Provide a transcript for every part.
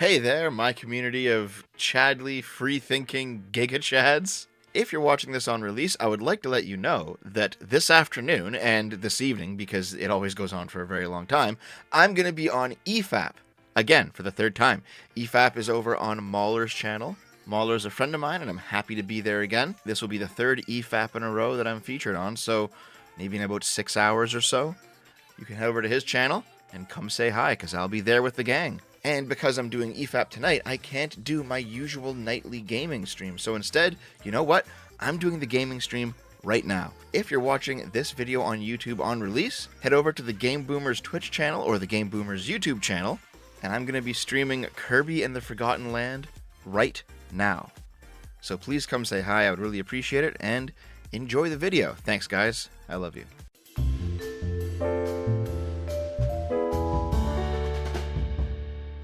Hey there, my community of Chadly, free-thinking giga-chads. If you're watching this on release, I would like to let you know that this afternoon and this evening, because it always goes on for a very long time, I'm going to be on EFAP. Again, for the third time. EFAP is over on Mauler's channel. Mauler's a friend of mine, and I'm happy to be there again. This will be the third EFAP in a row that I'm featured on, so maybe in about 6 hours or so, you can head over to his channel and come say hi, because I'll be there with the gang. And because I'm doing EFAP tonight, I can't do my usual nightly gaming stream. So instead, you know what? I'm doing the gaming stream right now. If you're watching this video on YouTube on release, head over to the Game Boomers Twitch channel or the Game Boomers YouTube channel, and I'm going to be streaming Kirby and the Forgotten Land right now. So please come say hi. I would really appreciate it, and enjoy the video. Thanks, guys. I love you.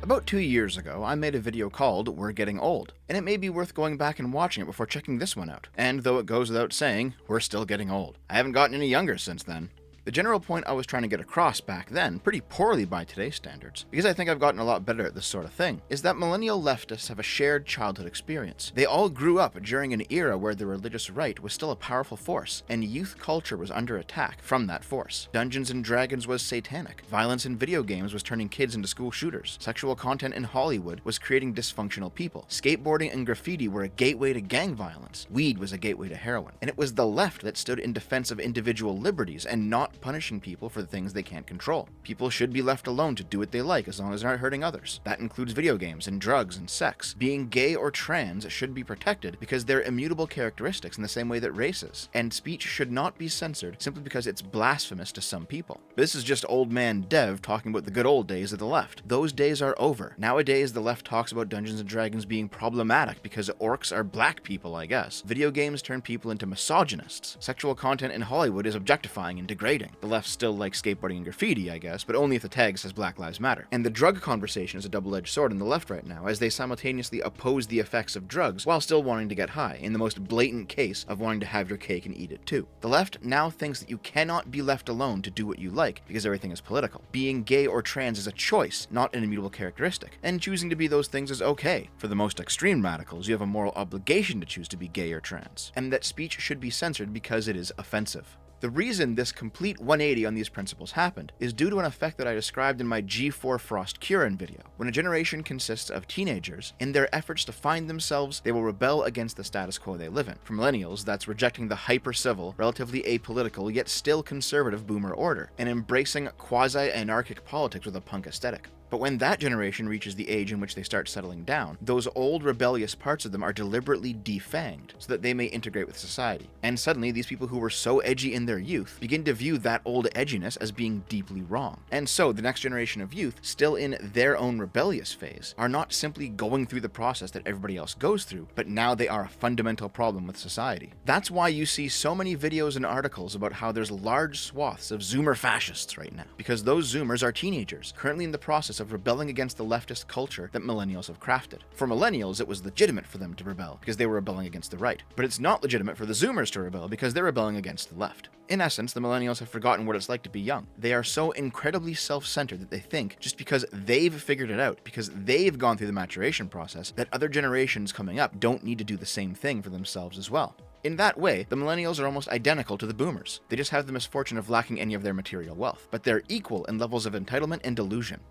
About 2 years ago, I made a video called We're Getting Old, and it may be worth going back and watching it before checking this one out. And though it goes without saying, we're still getting old. I haven't gotten any younger since then. The general point I was trying to get across back then, pretty poorly by today's standards, because I think I've gotten a lot better at this sort of thing, is that millennial leftists have a shared childhood experience. They all grew up during an era where the religious right was still a powerful force, and youth culture was under attack from that force. Dungeons and Dragons was satanic. Violence in video games was turning kids into school shooters. Sexual content in Hollywood was creating dysfunctional people. Skateboarding and graffiti were a gateway to gang violence. Weed was a gateway to heroin. And it was the left that stood in defense of individual liberties and not punishing people for the things they can't control. People should be left alone to do what they like as long as they're not hurting others. That includes video games and drugs and sex. Being gay or trans should be protected because they're immutable characteristics in the same way that race is. And speech should not be censored simply because it's blasphemous to some people. This is just old man Dev talking about the good old days of the left. Those days are over. Nowadays, the left talks about Dungeons and Dragons being problematic because orcs are black people, I guess. Video games turn people into misogynists. Sexual content in Hollywood is objectifying and degrading. The left still likes skateboarding and graffiti, I guess, but only if the tag says Black Lives Matter. And the drug conversation is a double-edged sword in the left right now, as they simultaneously oppose the effects of drugs while still wanting to get high, in the most blatant case of wanting to have your cake and eat it too. The left now thinks that you cannot be left alone to do what you like, because everything is political. Being gay or trans is a choice, not an immutable characteristic, and choosing to be those things is okay. For the most extreme radicals, you have a moral obligation to choose to be gay or trans, and that speech should be censored because it is offensive. The reason this complete 180 on these principles happened is due to an effect that I described in my G4 Frost Curran video. When a generation consists of teenagers, in their efforts to find themselves, they will rebel against the status quo they live in. For millennials, that's rejecting the hyper-civil, relatively apolitical, yet still conservative boomer order, and embracing quasi-anarchic politics with a punk aesthetic. But when that generation reaches the age in which they start settling down, those old rebellious parts of them are deliberately defanged so that they may integrate with society. And suddenly, these people who were so edgy in their youth begin to view that old edginess as being deeply wrong. And so, the next generation of youth, still in their own rebellious phase, are not simply going through the process that everybody else goes through, but now they are a fundamental problem with society. That's why you see so many videos and articles about how there's large swaths of Zoomer fascists right now, because those Zoomers are teenagers, currently in the process of rebelling against the leftist culture that millennials have crafted. For millennials, it was legitimate for them to rebel because they were rebelling against the right, but it's not legitimate for the Zoomers to rebel because they're rebelling against the left. In essence, the millennials have forgotten what it's like to be young. They are so incredibly self-centered that they think just because they've figured it out, because they've gone through the maturation process, that other generations coming up don't need to do the same thing for themselves as well. In that way, the millennials are almost identical to the boomers. They just have the misfortune of lacking any of their material wealth, but they're equal in levels of entitlement and delusion.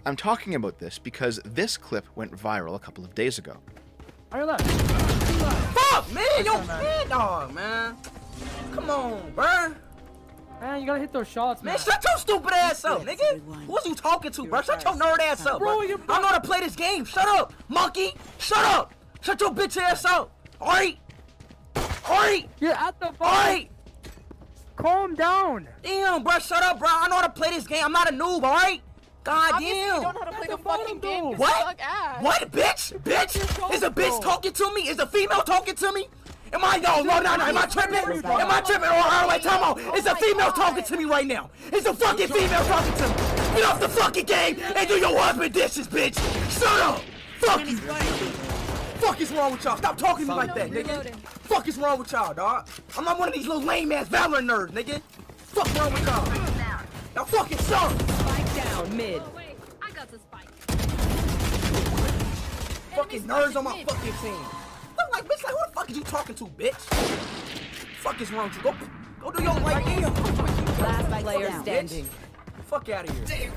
I'm talking about this because this clip went viral a couple of days ago. Fuck, man! Yo, man, dog, man. Come on, bro. Man, you gotta hit those shots, man. Man, shut your stupid ass up, nigga. Who's you talking to, bro? Shut your nerd ass up, bro. I know how to play this game. Shut up, monkey. Shut up. Shut your bitch ass up. Alright? Alright? You're at the phone. Alright? Calm down. Damn, bro, shut up, bro. I know how to play this game. I'm not a noob, alright? God Obviously, damn. you don't know how to play the fucking game. You What? suck ass. What, bitch? Bitch? Is a bitch talking to me? Is a female talking to me? Am I, no, am I tripping? Am I tripping? Oh, wait, time out. Is a female talking to me right now? Is a fucking female talking to me? Get off the fucking game and do your husband dishes, bitch. Shut up. Fuck you. Fuck is wrong with y'all? Stop talking to me like that, nigga. Fuck is wrong with y'all, dog? I'm not one of these little lame-ass Valorant nerds, nigga. Fuck wrong with y'all? Now fucking suck. Spike down mid. Oh, wait, I got the spike. fucking nerds on my fucking team. I'm like, bitch, like, who the fuck is you talking to, bitch? Fuck is wrong with you? Go do your like, Last player standing. Fuck out of here.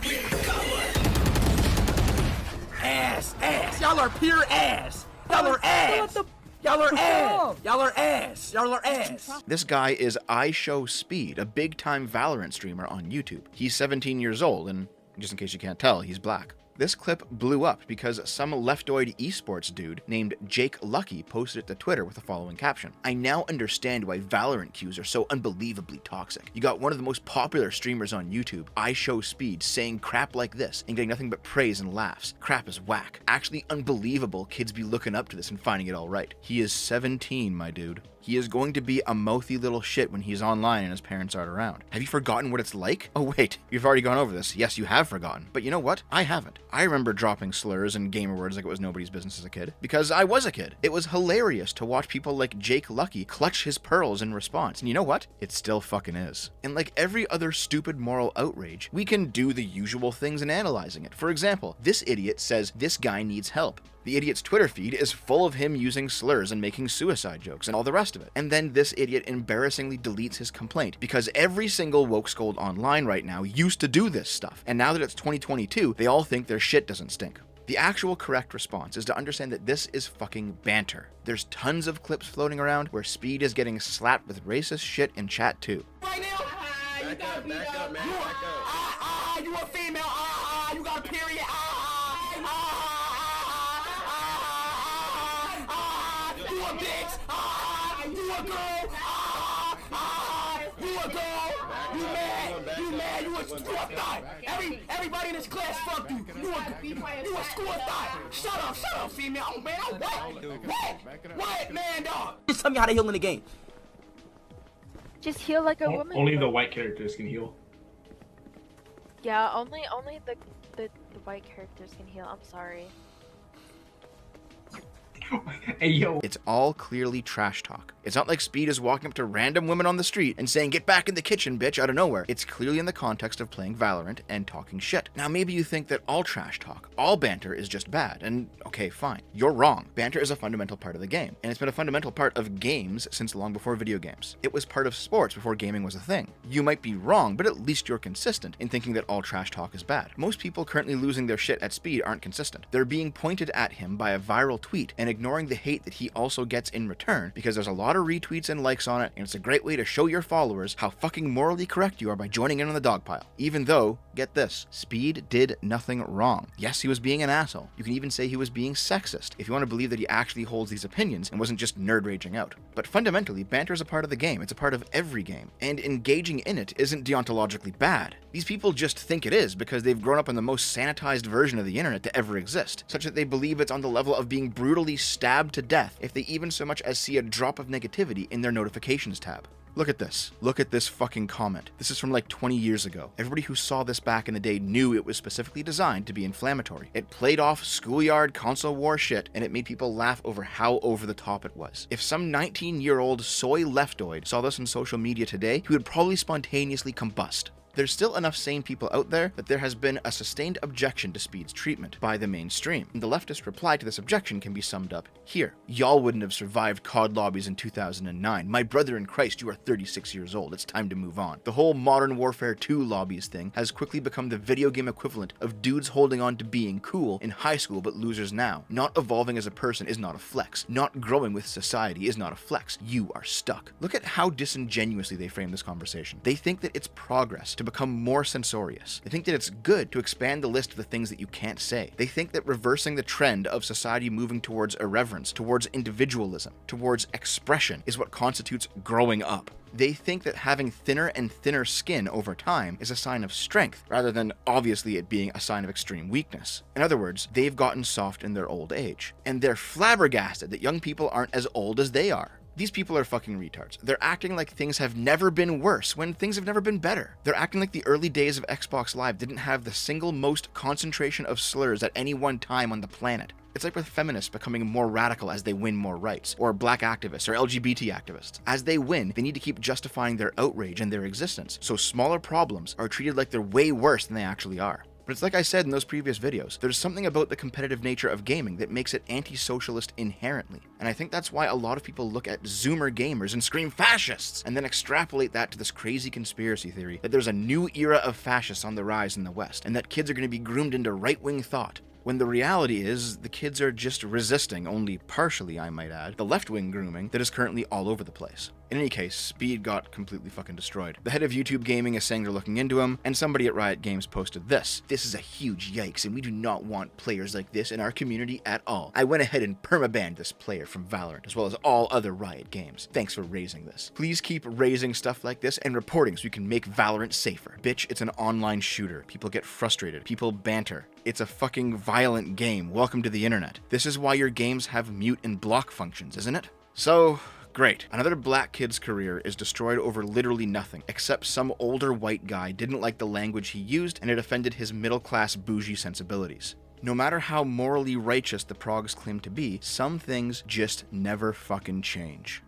Ass. Y'all are pure ass. Y'all are ass. Y'all are ass. Y'all are ass. Y'all are ass. This guy is IShowSpeed, a big-time Valorant streamer on YouTube. He's 17 years old, and just in case you can't tell, he's black. This clip blew up because some leftoid esports dude named Jake Lucky posted it to Twitter with the following caption. I now understand why Valorant queues are so unbelievably toxic. You got one of the most popular streamers on YouTube, IShowSpeed, saying crap like this and getting nothing but praise and laughs. Crap is whack. Actually unbelievable kids be looking up to this and finding it all right. He is 17, my dude. He is going to be a mouthy little shit when he's online and his parents aren't around. Have you forgotten what it's like? Oh wait, you've already gone over this. Yes, you have forgotten. But you know what? I haven't. I remember dropping slurs and gamer words like it was nobody's business as a kid. Because I was a kid. It was hilarious to watch people like Jake Lucky clutch his pearls in response. And you know what? It still fucking is. And like every other stupid moral outrage, we can do the usual things in analyzing it. For example, this idiot says this guy needs help. The idiot's Twitter feed is full of him using slurs and making suicide jokes and all the rest of it. And then this idiot embarrassingly deletes his complaint because every single woke scold online right now used to do this stuff. And now that it's 2022, they all think their shit doesn't stink. The actual correct response is to understand that this is fucking banter. There's tons of clips floating around where Speed is getting slapped with racist shit in chat too. Right now? Back up, man. Back up. You a female. You got a period. You a bitch. You a girl. You a girl. You mad. You a score thought. Everybody in this class fuck you. You a score thought. Shut up, female. Oh man, what, man, dog? Just tell me how they heal in the game. Just heal like a woman. Only the white characters can heal. Yeah, only the white characters can heal. I'm sorry. Hey, yo. It's all clearly trash talk. It's not like Speed is walking up to random women on the street and saying, "Get back in the kitchen, bitch," out of nowhere. It's clearly in the context of playing Valorant and talking shit. Now, maybe you think that all trash talk, all banter is just bad, and okay, fine. You're wrong. Banter is a fundamental part of the game, and it's been a fundamental part of games since long before video games. It was part of sports before gaming was a thing. You might be wrong, but at least you're consistent in thinking that all trash talk is bad. Most people currently losing their shit at Speed aren't consistent. They're being pointed at him by a viral tweet and ignoring the hate that he also gets in return because there's a lot of retweets and likes on it, and it's a great way to show your followers how fucking morally correct you are by joining in on the dog pile. Even though, get this, Speed did nothing wrong. Yes, he was being an asshole. You can even say he was being sexist if you want to believe that he actually holds these opinions and wasn't just nerd raging out. But fundamentally, banter is a part of the game. It's a part of every game. And engaging in it isn't deontologically bad. These people just think it is because they've grown up in the most sanitized version of the internet to ever exist, such that they believe it's on the level of being brutally stabbed to death if they even so much as see a drop of negativity in their notifications tab. Look at this. Look at this fucking comment. This is from like 20 years ago. Everybody who saw this back in the day knew it was specifically designed to be inflammatory. It played off schoolyard console war shit, and it made people laugh over how over the top it was. If some 19-year-old soy leftoid saw this on social media today, he would probably spontaneously combust. There's still enough sane people out there that there has been a sustained objection to Speed's treatment by the mainstream. And the leftist reply to this objection can be summed up here. Y'all wouldn't have survived COD lobbies in 2009. My brother in Christ, you are 36 years old. It's time to move on. The whole Modern Warfare 2 lobbies thing has quickly become the video game equivalent of dudes holding on to being cool in high school but losers now. Not evolving as a person is not a flex. Not growing with society is not a flex. You are stuck. Look at how disingenuously they frame this conversation. They think that it's progress to become more censorious. They think that it's good to expand the list of the things that you can't say. They think that reversing the trend of society moving towards irreverence, towards individualism, towards expression is what constitutes growing up. They think that having thinner and thinner skin over time is a sign of strength, rather than obviously it being a sign of extreme weakness. In other words, they've gotten soft in their old age. And they're flabbergasted that young people aren't as old as they are. These people are fucking retards. They're acting like things have never been worse when things have never been better. They're acting like the early days of Xbox Live didn't have the single most concentration of slurs at any one time on the planet. It's like with feminists becoming more radical as they win more rights, or black activists, or LGBT activists. As they win, they need to keep justifying their outrage and their existence, so smaller problems are treated like they're way worse than they actually are. But it's like I said in those previous videos, there's something about the competitive nature of gaming that makes it anti-socialist inherently. And I think that's why a lot of people look at Zoomer gamers and scream fascists, and then extrapolate that to this crazy conspiracy theory that there's a new era of fascists on the rise in the West, and that kids are going to be groomed into right-wing thought. When the reality is, the kids are just resisting, only partially I might add, the left-wing grooming that is currently all over the place. In any case, Speed got completely fucking destroyed. The head of YouTube Gaming is saying they're looking into him, and somebody at Riot Games posted this. This is a huge yikes, and we do not want players like this in our community at all. I went ahead and permabanned this player from Valorant, as well as all other Riot games. Thanks for raising this. Please keep raising stuff like this and reporting so we can make Valorant safer. Bitch, it's an online shooter. People get frustrated. People banter. It's a fucking violent game. Welcome to the internet. This is why your games have mute and block functions, isn't it? So, great. Another black kid's career is destroyed over literally nothing, except some older white guy didn't like the language he used and it offended his middle-class bougie sensibilities. No matter how morally righteous the progs claim to be, some things just never fucking change.